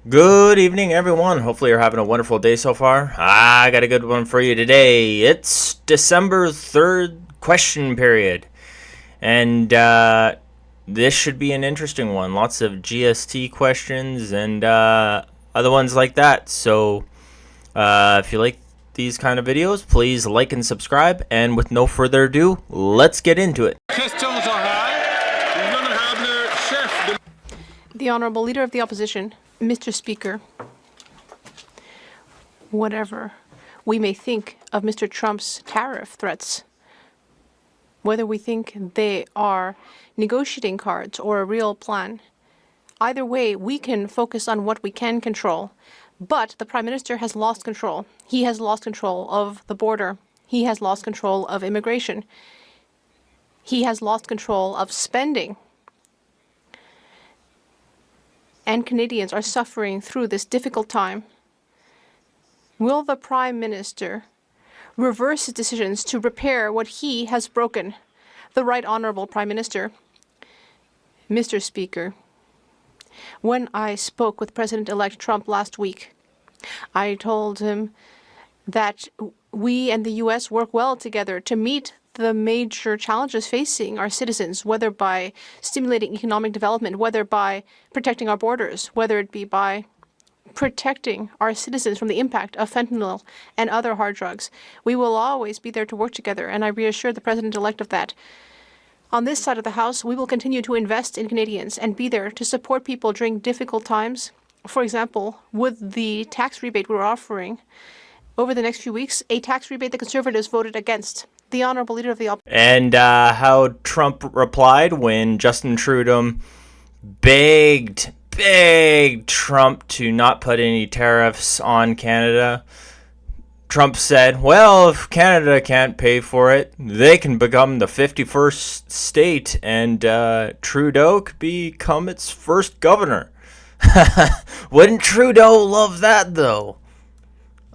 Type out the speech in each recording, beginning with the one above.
Good evening, everyone. Hopefully, you're having a wonderful day so far. I got a good one for you today. It's December 3rd question period. And this should be an interesting one. Lots of GST questions and other ones like that. So, if you like these kind of videos, please like and subscribe. And with no further ado, let's get into it. The Honourable Leader of the Opposition, Mr. Speaker, whatever we may think of Mr. Trump's tariff threats, whether we think they are negotiating cards or a real plan, either way, we can focus on what we can control. But the Prime Minister has lost control. He has lost control of the border. He has lost control of immigration. He has lost control of spending. And Canadians are suffering through this difficult time. Will the Prime Minister reverse his decisions to repair what he has broken? The Right Honourable Prime Minister. Mr. Speaker, when I spoke with President-elect Trump last week, I told him that we and the U.S. work well together to meet the major challenges facing our citizens, whether by stimulating economic development, whether by protecting our borders, whether it be by protecting our citizens from the impact of fentanyl and other hard drugs. We will always be there to work together, and I reassure the President-elect of that. On this side of the House, we will continue to invest in Canadians and be there to support people during difficult times. For example, with the tax rebate we're offering over the next few weeks, a tax rebate the Conservatives voted against. The Honourable Leader of the Opposition. And how Trump replied when Justin Trudeau begged Trump to not put any tariffs on Canada. Trump said, well, if Canada can't pay for it, they can become the 51st state, and Trudeau could become its first governor. Wouldn't Trudeau love that, though?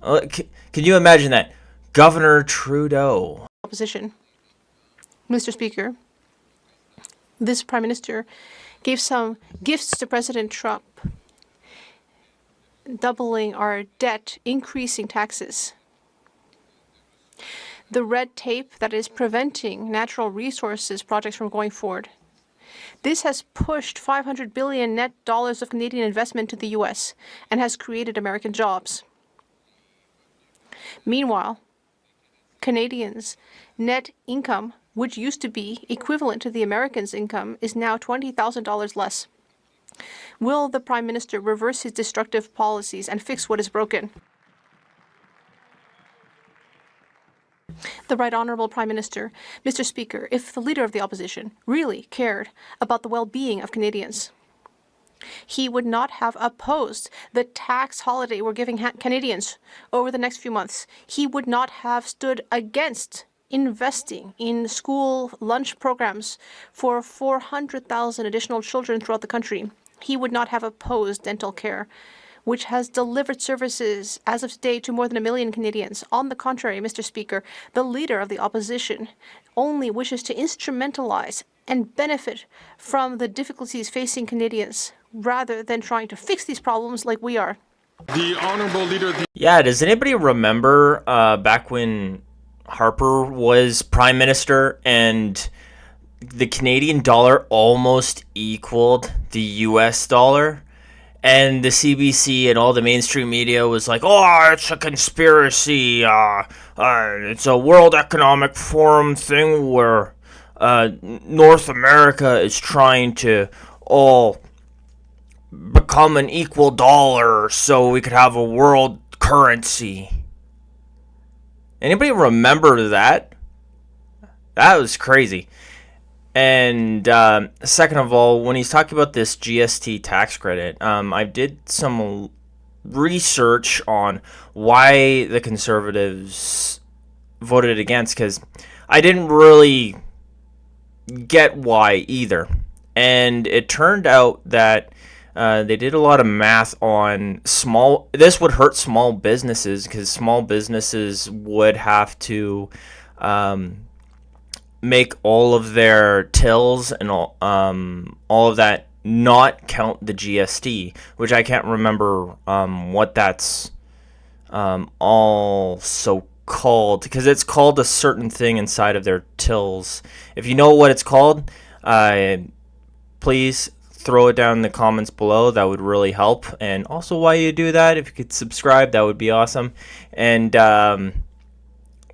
Can you imagine that? Governor Trudeau. Opposition. Mr. Speaker, this Prime Minister gave some gifts to President Trump, doubling our debt, increasing taxes. The red tape that is preventing natural resources projects from going forward. This has pushed $500 billion net dollars of Canadian investment to the U.S. and has created American jobs. Meanwhile, Canadians' net income, which used to be equivalent to the Americans' income, is now $20,000 less. Will the Prime Minister reverse his destructive policies and fix what is broken? The Right Honourable Prime Minister. Mr. Speaker, if the Leader of the Opposition really cared about the well-being of Canadians, he would not have opposed the tax holiday we're giving Canadians over the next few months. He would not have stood against investing in school lunch programs for 400,000 additional children throughout the country. He would not have opposed dental care, which has delivered services as of today to more than 1 million Canadians. On the contrary, Mr. Speaker, the Leader of the Opposition only wishes to instrumentalize and benefit from the difficulties facing Canadians, rather than trying to fix these problems like we are. The Honourable Leader of the... Yeah, does anybody remember back when Harper was Prime Minister and the Canadian dollar almost equaled the US dollar? And the CBC and all the mainstream media was like, oh, it's a conspiracy. It's a World Economic Forum thing where North America is trying to all become an equal dollar so we could have a world currency. Anybody remember that? That was crazy. And second of all, when he's talking about this GST tax credit, I did some research on why the Conservatives voted against, because I didn't really get why either. And it turned out that they did a lot of math on this would hurt small businesses, because small businesses would have to make all of their tills and all of that not count the GST, which I can't remember what that's also called, because it's called a certain thing inside of their tills. If you know what it's called, please throw it down in the comments below. That would really help. And also, while you do that, if you could subscribe, that would be awesome. And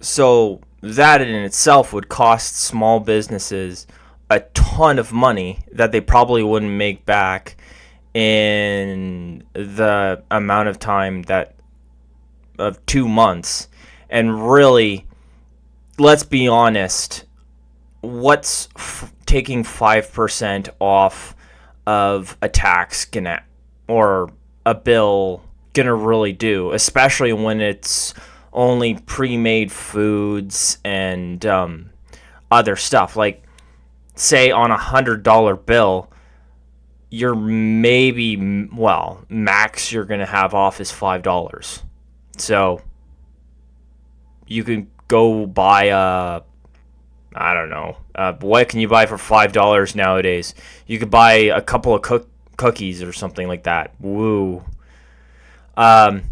so that in itself would cost small businesses a ton of money that they probably wouldn't make back in the amount of time that of 2 months. And really, let's be honest, what's taking 5% off of a tax gonna, or a bill, gonna really do, especially when it's only pre-made foods and other stuff? Like, say on $100 bill, you're maybe, well, max you're gonna have off is $5. So you can go buy a, I don't know, what can you buy for $5 nowadays? You could buy a couple of cookies or something like that. Woo. But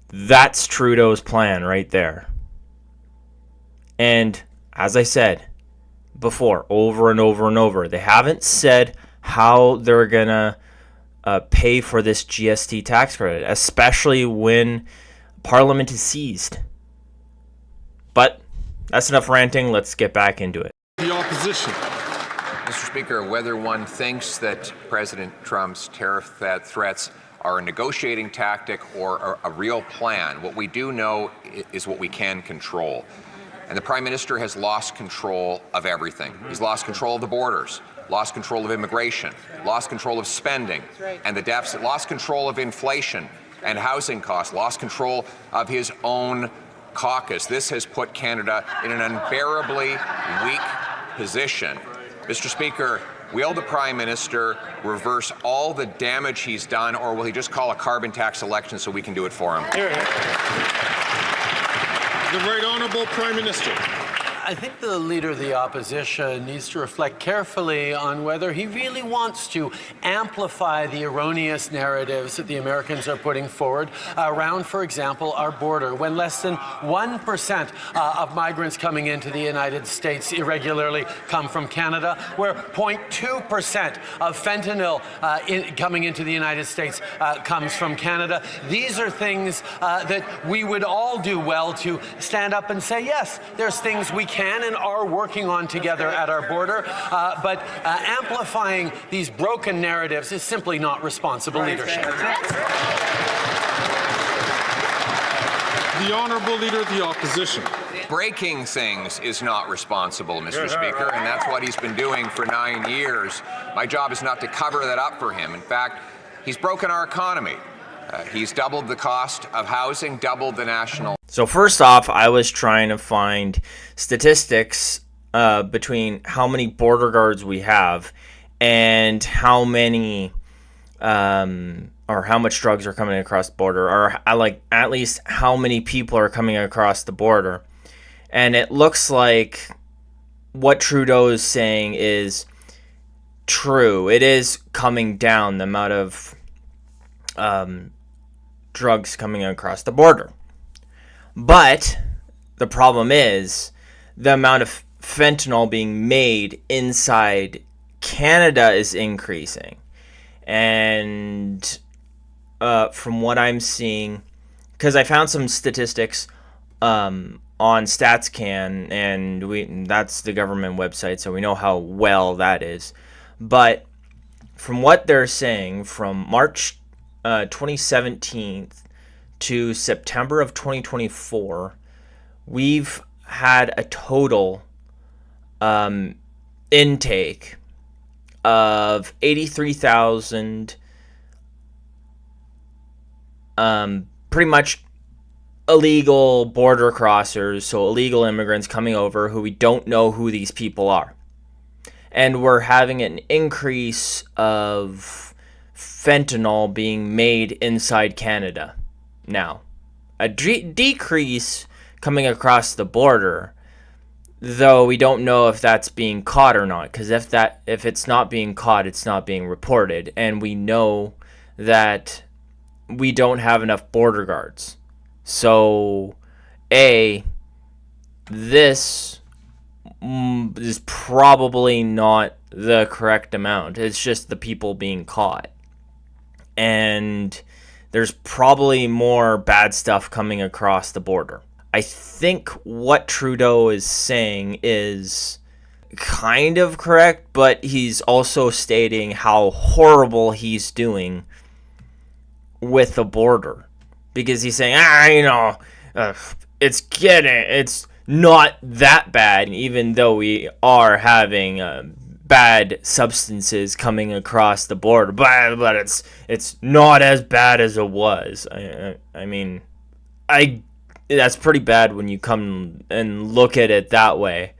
that's Trudeau's plan right there. And as I said before, over and over and over, they haven't said how they're gonna pay for this GST tax credit, especially when Parliament is seized. But that's enough ranting. Let's get back into it. The opposition. Mr. Speaker, whether one thinks that President Trump's tariff threats are a negotiating tactic or a real plan, what we do know is what we can control. And the Prime Minister has lost control of everything. He's lost control of the borders, lost control of immigration, lost control of spending and the deficit, lost control of inflation and housing costs, lost control of his own caucus. This has put Canada in an unbearably weak position. Mr. Speaker, will the Prime Minister reverse all the damage he's done, or will he just call a carbon tax election so we can do it for him? The Right Honourable Prime Minister. I think the Leader of the Opposition needs to reflect carefully on whether he really wants to amplify the erroneous narratives that the Americans are putting forward around, for example, our border, when less than 1% of migrants coming into the United States irregularly come from Canada, where 0.2% of fentanyl coming into the United States comes from Canada. These are things that we would all do well to stand up and say, yes, there's things we can and are working on together at our border, but amplifying these broken narratives is simply not responsible leadership. The Honourable Leader of the Opposition. Breaking things is not responsible, Mr. Speaker, and that's what he's been doing for 9 years. My job is not to cover that up for him. In fact, he's broken our economy. He's doubled the cost of housing, doubled the national. So first off, I was trying to find statistics between how many border guards we have and how many or how much drugs are coming across the border, or like at least how many people are coming across the border. And it looks like what Trudeau is saying is true. It is coming down, the amount of drugs coming across the border. But the problem is the amount of fentanyl being made inside Canada is increasing. And from what I'm seeing, because I found some statistics on StatsCan, and that's the government website, so we know how well that is. But from what they're saying, from March 2017 to September of 2024, we've had a total intake of 83,000 pretty much illegal border crossers, so illegal immigrants coming over who we don't know who these people are. And we're having an increase of fentanyl being made inside Canada now. A decrease coming across the border. though we don't know if that's being caught or not, because if it's not being caught, it's not being reported, and we know that we don't have enough border guards. So, this is probably not the correct amount. It's just the people being caught. And there's probably more bad stuff coming across the border. I think what Trudeau is saying is kind of correct, but he's also stating how horrible he's doing with the border. Because he's saying, it's not that bad, even though we are having bad substances coming across the border, but it's not as bad as it was. I mean, that's pretty bad when you come and look at it that way.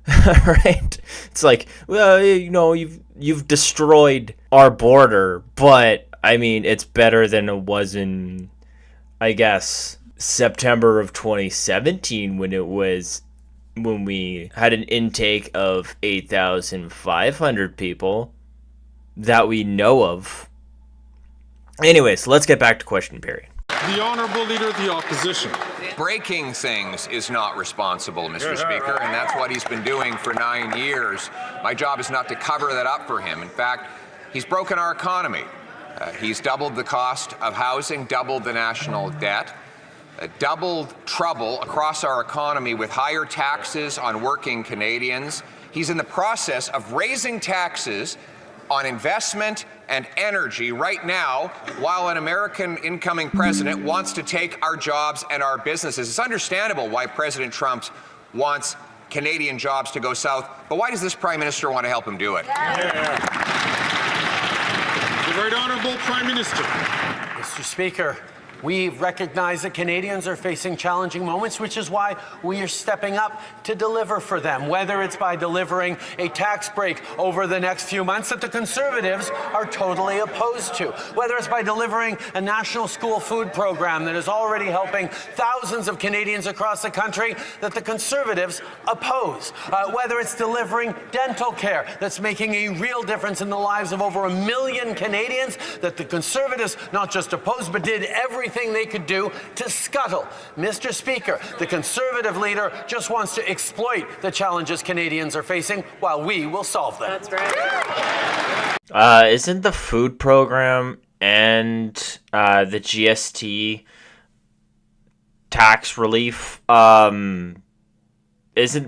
Right? It's like, well, you've destroyed our border, but I mean, it's better than it was in, I guess, September of 2017 when we had an intake of 8,500 people that we know of. Anyways, let's get back to question period. The Honourable Leader of the Opposition. Breaking things is not responsible, Mr. Speaker, and that's what he's been doing for 9 years. My job is not to cover that up for him. In fact, he's broken our economy. He's doubled the cost of housing, doubled the national debt, doubled trouble across our economy with higher taxes on working Canadians. He's in the process of raising taxes on investment and energy right now, while an American incoming president wants to take our jobs and our businesses. It's understandable why President Trump wants Canadian jobs to go south, but why does this Prime Minister want to help him do it? The Right Honourable Prime Minister. Mr. Speaker, we recognize that Canadians are facing challenging moments, which is why we are stepping up to deliver for them, whether it's by delivering a tax break over the next few months that the Conservatives are totally opposed to, whether it's by delivering a national school food program that is already helping thousands of Canadians across the country that the Conservatives oppose, whether it's delivering dental care that's making a real difference in the lives of over 1 million Canadians that the Conservatives not just opposed but did everything they could do to scuttle. Mr. Speaker, the Conservative leader just wants to exploit the challenges Canadians are facing while we will solve them. That's right. Isn't the food program and the GST tax relief, isn't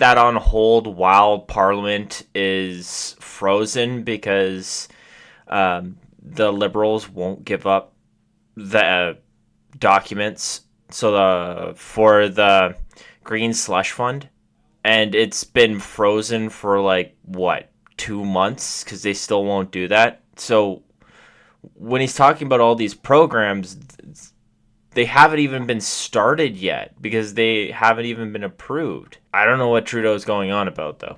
that on hold while Parliament is frozen because the Liberals won't give up the documents for the Green Slush Fund, and it's been frozen for 2 months because they still won't do that. So when he's talking about all these programs, they haven't even been started yet because they haven't even been approved. I don't know what Trudeau's going on about, though.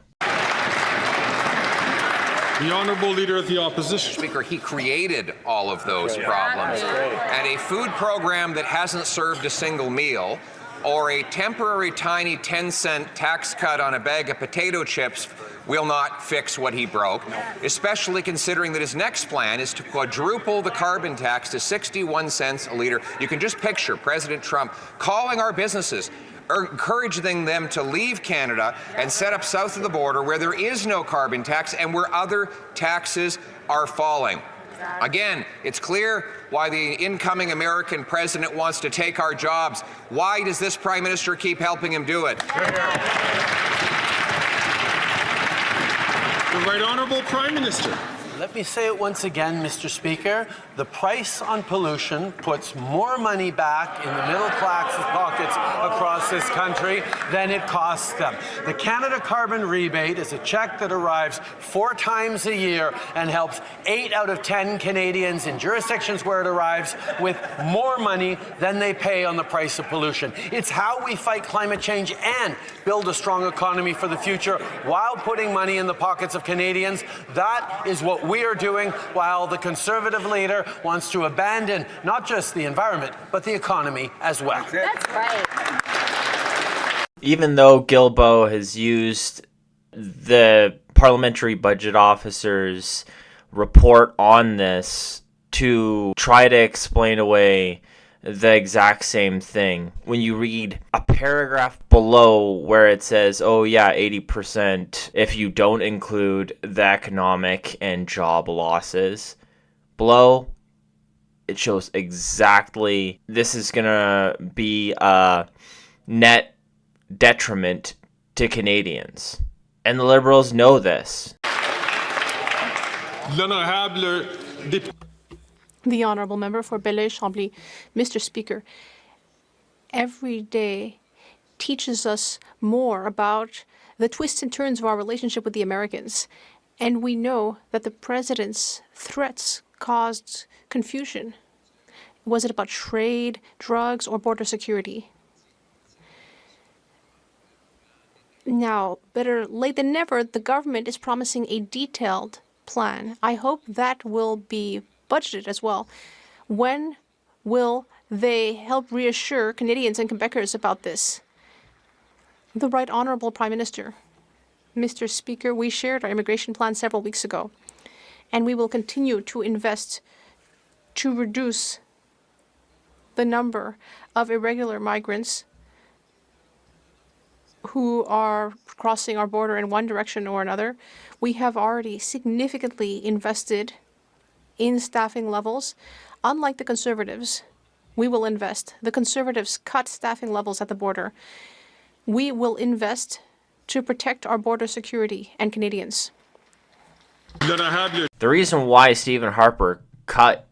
The Honourable Leader of the Opposition. Speaker, he created all of those problems. And a food program that hasn't served a single meal, or a temporary tiny 10-cent tax cut on a bag of potato chips will not fix what he broke, especially considering that his next plan is to quadruple the carbon tax to 61 cents a litre. You can just picture President Trump calling our businesses, encouraging them to leave Canada and set up south of the border where there is no carbon tax and where other taxes are falling. Again, it's clear why the incoming American president wants to take our jobs. Why does this Prime Minister keep helping him do it? The Right Honourable Prime Minister. Let me say it once again, Mr. Speaker. The price on pollution puts more money back in the middle class pockets across this country than it costs them. The Canada Carbon Rebate is a check that arrives 4 times a year and helps 8 out of 10 Canadians in jurisdictions where it arrives with more money than they pay on the price of pollution. It's how we fight climate change and build a strong economy for the future while putting money in the pockets of Canadians. That is what we are doing, while the Conservative leader wants to abandon not just the environment, but the economy as well. That's right. even though Guilbeault has used the parliamentary budget officer's report on this to try to explain away the exact same thing. When you read a paragraph below where it says, oh yeah, 80% if you don't include the economic and job losses, below it shows exactly this is gonna be a net detriment to Canadians. And the Liberals know this. L'honorable député. The Honourable Member for Belleuil-Chambly. Mr. Speaker, every day teaches us more about the twists and turns of our relationship with the Americans. And we know that the President's threats caused confusion. Was it about trade, drugs, or border security? Now, better late than never, the government is promising a detailed plan. I hope that will be budgeted as well. When will they help reassure Canadians and Quebecers about this? The Right Honourable Prime Minister. Mr. Speaker, we shared our immigration plan several weeks ago, and we will continue to invest to reduce the number of irregular migrants who are crossing our border in one direction or another. We have already significantly invested in staffing levels. Unlike the Conservatives, we will invest. The Conservatives cut staffing levels at the border. We will invest to protect our border security and Canadians. The reason why Stephen Harper cut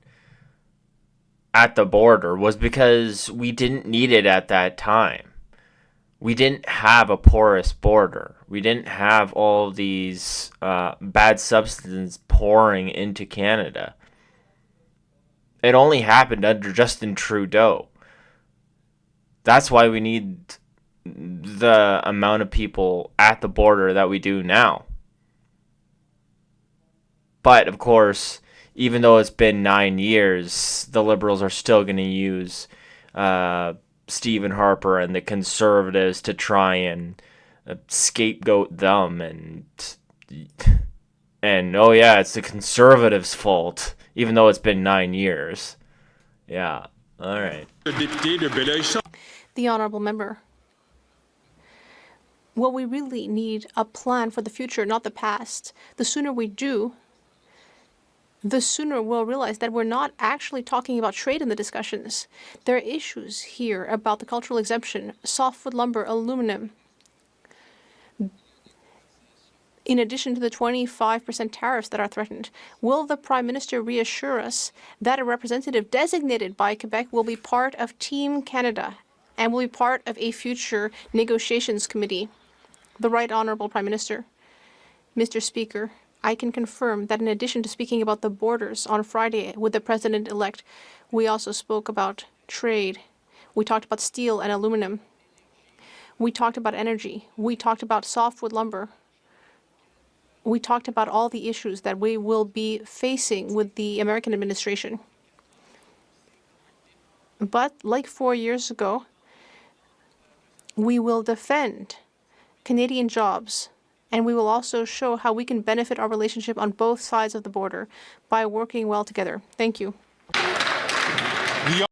at the border was because we didn't need it at that time. We didn't have a porous border. We didn't have all these bad substances pouring into Canada. It only happened under Justin Trudeau. That's why we need the amount of people at the border that we do now. But, of course, even though it's been 9 years, the Liberals are still going to use Stephen Harper and the Conservatives to try and scapegoat them and oh yeah, it's the Conservatives' fault, even though it's been 9 years. Yeah, all right. The Honourable Member. Well, we really need a plan for the future, not the past. The sooner we do, the sooner we'll realize that we're not actually talking about trade in the discussions. There are issues here about the cultural exemption, softwood lumber, aluminum. In addition to the 25% tariffs that are threatened, will the Prime Minister reassure us that a representative designated by Quebec will be part of Team Canada and will be part of a future negotiations committee? The Right Honourable Prime Minister. Mr. Speaker, I can confirm that in addition to speaking about the borders on Friday with the President-elect, we also spoke about trade. We talked about steel and aluminum. We talked about energy. We talked about softwood lumber. We talked about all the issues that we will be facing with the American administration. But like 4 years ago, we will defend Canadian jobs, and we will also show how we can benefit our relationship on both sides of the border by working well together. Thank you.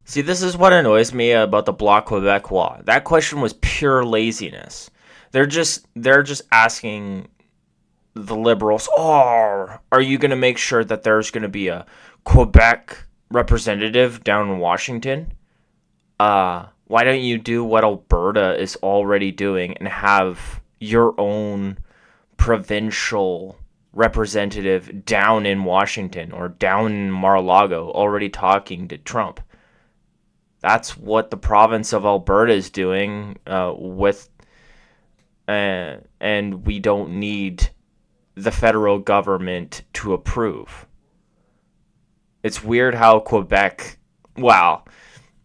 See, this is what annoys me about the Bloc Québécois. That question was pure laziness. They're just asking the Liberals, oh, are you going to make sure that there's going to be a Quebec representative down in Washington? Why don't you do what Alberta is already doing and have your own provincial representative down in Washington or down in Mar-a-Lago already talking to Trump? That's what the province of Alberta is doing and we don't need the federal government to approve. It's weird how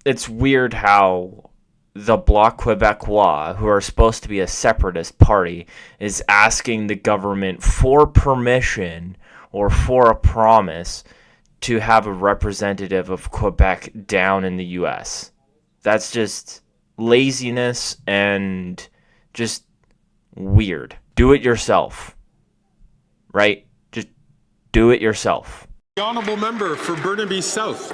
it's weird how the Bloc Québécois, who are supposed to be a separatist party, is asking the government for permission or for a promise to have a representative of Quebec down in the U.S. That's just laziness and Just weird. Do it yourself. Right? Just do it yourself. The honourable member for Burnaby South.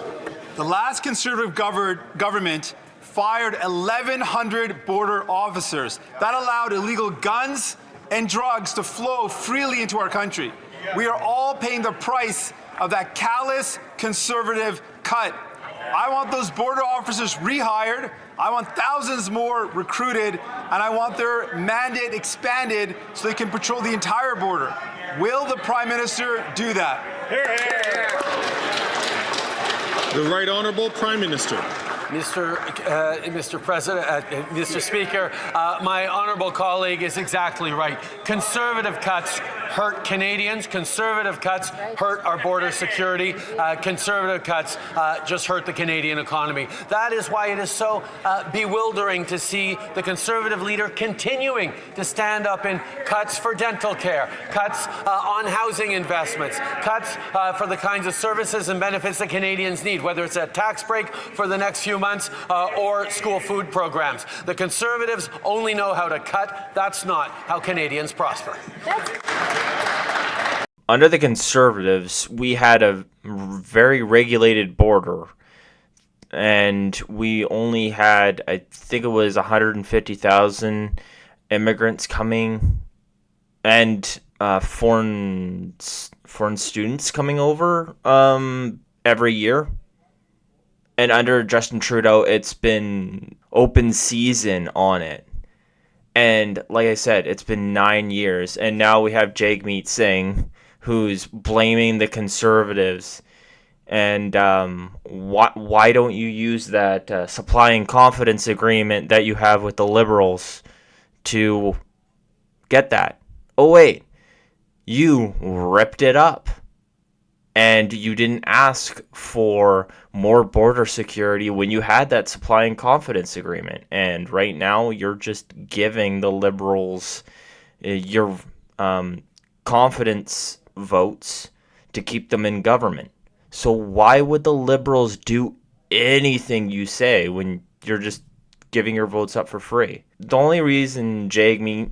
The last Conservative government fired 1,100 border officers. That allowed illegal guns and drugs to flow freely into our country. We are all paying the price of that callous Conservative cut. I want those border officers rehired. I want thousands more recruited, and I want their mandate expanded so they can patrol the entire border. Will the Prime Minister do that? The Right Honourable Prime Minister. Mr. President, Mr. Speaker, my honourable colleague is exactly right. Conservative cuts hurt Canadians. Conservative cuts hurt our border security. Conservative cuts just hurt the Canadian economy. That is why it is so bewildering to see the Conservative leader continuing to stand up in cuts for dental care, cuts on housing investments, cuts for the kinds of services and benefits that Canadians need, whether it's a tax break for the next few months or school food programs. The Conservatives only know how to cut. That's not how Canadians prosper. Under the Conservatives, we had a very regulated border, and we only had, I think it was 150,000 immigrants coming, and foreign students coming over every year. And under Justin Trudeau, it's been open season on it. And like I said, it's been 9 years. And now we have Jagmeet Singh, who's blaming the Conservatives. And why don't you use that supply and confidence agreement that you have with the Liberals to get that? Oh, wait. You ripped it up. And you didn't ask for more border security when you had that supply and confidence agreement. And right now, you're just giving the Liberals your confidence votes to keep them in government. So why would the Liberals do anything you say when you're just giving your votes up for free? The only reason Jagmeet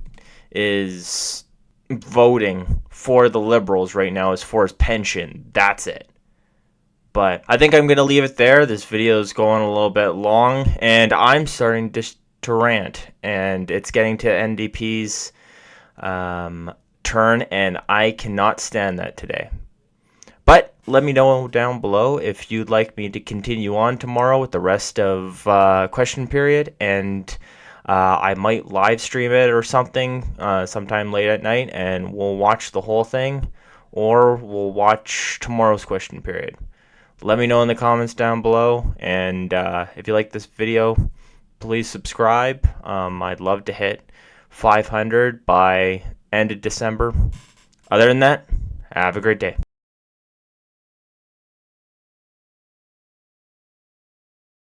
is voting for the Liberals right now is for his pension. That's it. But I think I'm going to leave it there. This video is going a little bit long, and I'm starting to rant, and it's getting to NDP's turn, and I cannot stand that today. But let me know down below if you'd like me to continue on tomorrow with the rest of question period, and I might live stream it or something sometime late at night, and we'll watch the whole thing, or we'll watch tomorrow's question period. Let me know in the comments down below, and if you like this video, please subscribe. I'd love to hit 500 by end of December. Other than that, have a great day.